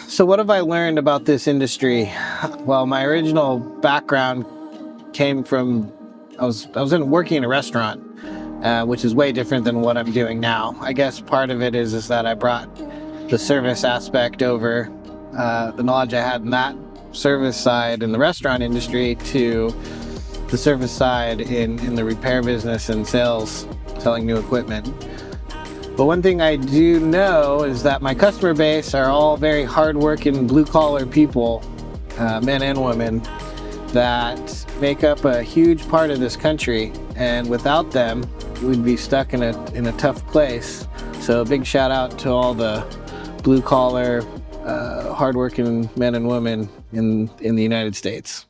So what have I learned about this industry? Well, my original background came from I was working in a restaurant, which is way different than what I'm doing now. I guess part of it is that I brought the service aspect over, the knowledge I had in that service side in the restaurant industry to the service side in the repair business and sales, selling new equipment. But one thing I do know is that my customer base are all very hardworking, blue-collar people, men and women, that make up a huge part of this country. And without them, we'd be stuck in a tough place. So a big shout out to all the blue-collar, hardworking men and women in the United States.